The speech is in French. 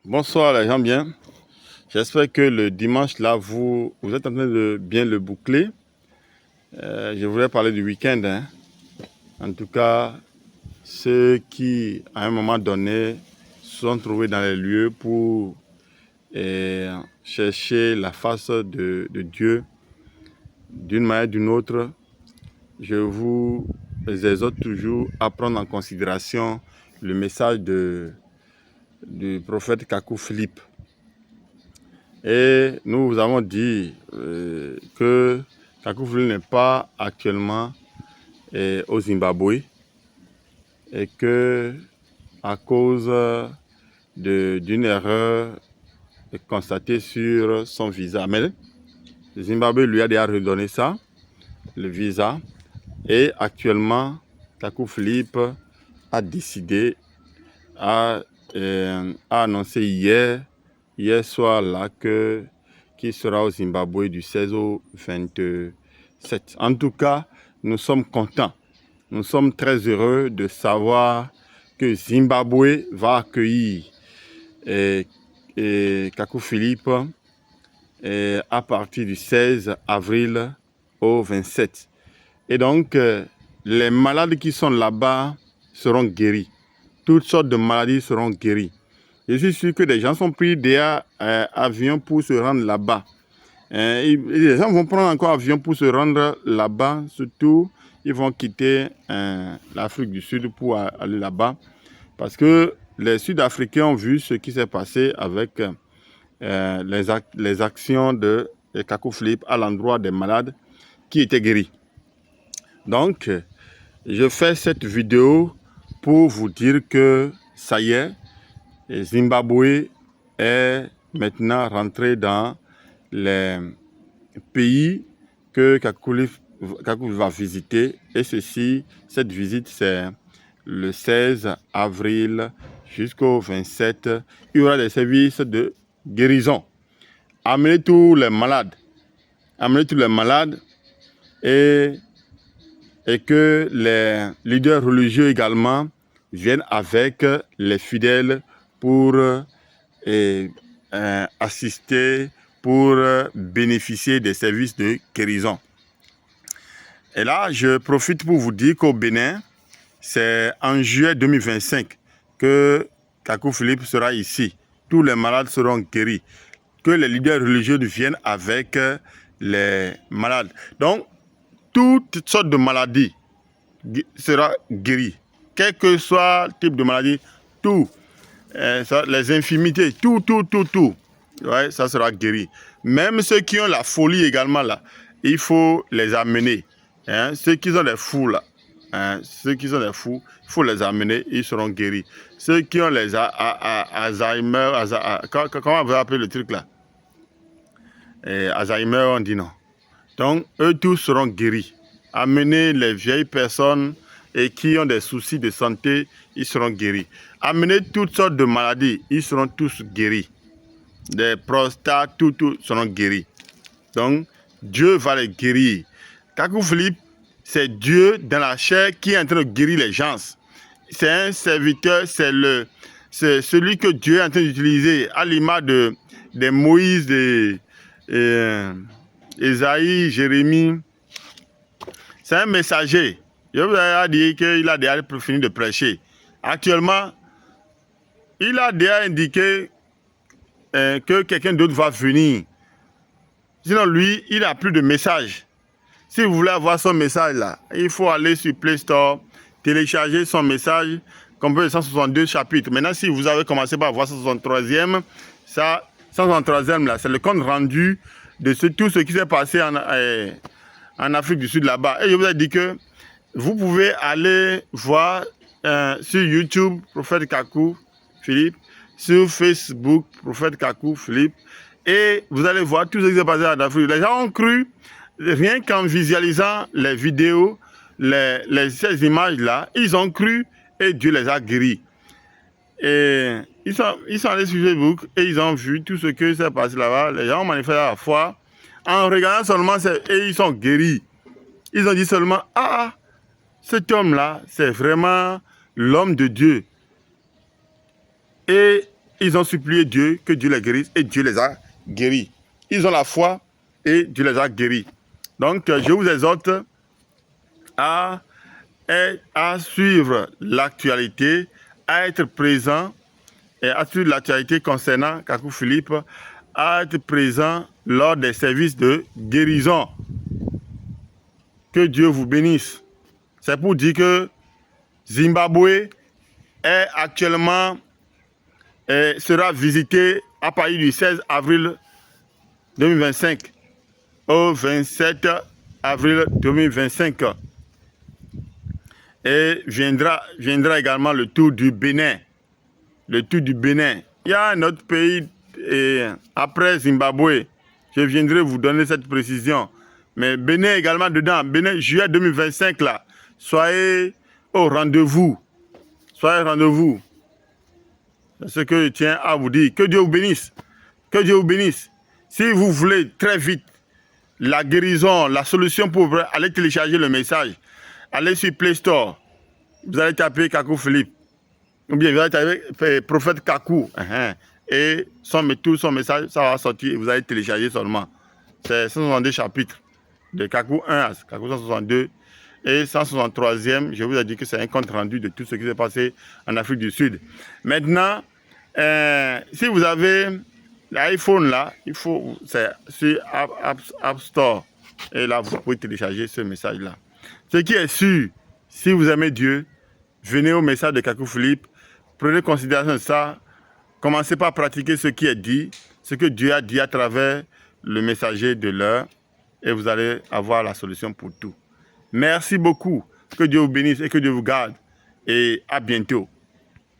Bonsoir les gens bien. J'espère que le dimanche là, vous êtes en train de bien le boucler. Je voulais parler du week-end. En tout cas, ceux qui, à un moment donné, se sont trouvés dans les lieux pour chercher la face de Dieu d'une manière ou d'une autre, je vous exhorte toujours à prendre en considération le message du prophète Kakou Philippe. Et nous vous avons dit que Kakou Philippe n'est pas actuellement au Zimbabwe et que à cause d'une erreur constatée sur son visa, mais le Zimbabwe lui a déjà redonné ça, le visa, et actuellement Kakou Philippe a décidé, a annoncé hier soir là qu'il sera au Zimbabwe du 16 au 27. En tout cas, nous sommes contents. Nous sommes très heureux de savoir que Zimbabwe va accueillir Kakou Philippe à partir du 16 avril au 27. Et donc, les malades qui sont là-bas seront guéris. Toutes sortes de maladies seront guéries. Je suis sûr que des gens sont pris des avions pour se rendre là-bas. Les gens vont prendre encore avion pour se rendre là-bas. Surtout, ils vont quitter l'Afrique du Sud pour aller là-bas. Parce que les Sud-Africains ont vu ce qui s'est passé avec les actions de Kakou Philippe à l'endroit des malades qui étaient guéris. Donc, je fais cette vidéo pour vous dire que ça y est, Zimbabwe est maintenant rentré dans les pays que Kakou va visiter. Et cette visite, c'est le 16 avril jusqu'au 27. Il y aura des services de guérison. Amenez tous les malades. Amenez tous les malades et que les leaders religieux également viennent avec les fidèles pour assister, pour bénéficier des services de guérison. Et là, je profite pour vous dire qu'au Bénin, c'est en juillet 2025 que Kakou Philippe sera ici. Tous les malades seront guéris. Que les leaders religieux viennent avec les malades. Donc, toutes sortes de maladies sera guéries. Quel que soit le type de maladie, tout. Les infirmités, tout. Ouais, ça sera guéri. Même ceux qui ont la folie également, là, il faut les amener. Ceux qui ont des fous, là, il faut les amener, ils seront guéris. Ceux qui ont les Alzheimer, comment on veut appeler le truc là? Alzheimer, on dit non. Donc, eux tous seront guéris. Amenez les vieilles personnes et qui ont des soucis de santé, ils seront guéris. Amenez toutes sortes de maladies, ils seront tous guéris. Des prostates, tout seront guéris. Donc, Dieu va les guérir. Kakou Philippe, c'est Dieu dans la chair qui est en train de guérir les gens. C'est un serviteur, c'est celui que Dieu est en train d'utiliser à l'image de Moïse, Esaïe, Jérémie. C'est un messager. Je vous ai dit qu'il a déjà fini de prêcher. Actuellement, il a déjà indiqué que quelqu'un d'autre va venir. Sinon, lui, il n'a plus de message. Si vous voulez avoir son message là, il faut aller sur Play Store, télécharger son message, compris 162 chapitres. Maintenant, si vous avez commencé par voir 163e, ça, 163e là, c'est le compte rendu de tout ce qui s'est passé en Afrique du Sud là-bas. Et je vous ai dit que vous pouvez aller voir sur YouTube, Prophète Kakou Philippe, sur Facebook, Prophète Kakou Philippe, et vous allez voir tout ce qui s'est passé en Afrique. Les gens ont cru, rien qu'en visualisant les vidéos, ces images-là, ils ont cru et Dieu les a guéris. Et ils sont allés sur Facebook et ils ont vu tout ce qui s'est passé là-bas. Les gens ont manifesté la foi. En regardant seulement, et ils sont guéris. Ils ont dit seulement, ah, cet homme-là, c'est vraiment l'homme de Dieu. Et ils ont supplié Dieu que Dieu les guérisse et Dieu les a guéris. Ils ont la foi et Dieu les a guéris. Donc, je vous exhorte à suivre l'actualité, à être présent et à suivre l'actualité concernant Kakou Philippe, à être présent lors des services de guérison. Que Dieu vous bénisse. C'est pour dire que Zimbabwe est actuellement sera visité à partir du 16 avril 2025 au 27 avril 2025. Et viendra également le tour du Bénin. Le tour du Bénin. Il y a un autre pays après Zimbabwe. Je viendrai vous donner cette précision. Mais Bénin également dedans. Bénin, juillet 2025 là. Soyez au rendez-vous. Soyez au rendez-vous. C'est ce que je tiens à vous dire. Que Dieu vous bénisse. Que Dieu vous bénisse. Si vous voulez très vite la guérison, la solution pour aller télécharger le message, allez sur Play Store. Vous allez taper Kakou Philippe. Ou bien vous allez taper Prophète Kakou. Et tout son message, ça va sortir et vous allez télécharger seulement. C'est 162 chapitres. De Kakou 1 à Kakou 162. Et 163e, je vous ai dit que c'est un compte rendu de tout ce qui s'est passé en Afrique du Sud. Maintenant, si vous avez l'iPhone là, c'est sur App Store. Et là, vous pouvez télécharger ce message-là. Ce qui est sûr, si vous aimez Dieu, venez au message de Kakou Philippe, prenez considération de ça, commencez par pratiquer ce qui est dit, ce que Dieu a dit à travers le messager de l'heure, et vous allez avoir la solution pour tout. Merci beaucoup. Que Dieu vous bénisse et que Dieu vous garde. Et à bientôt.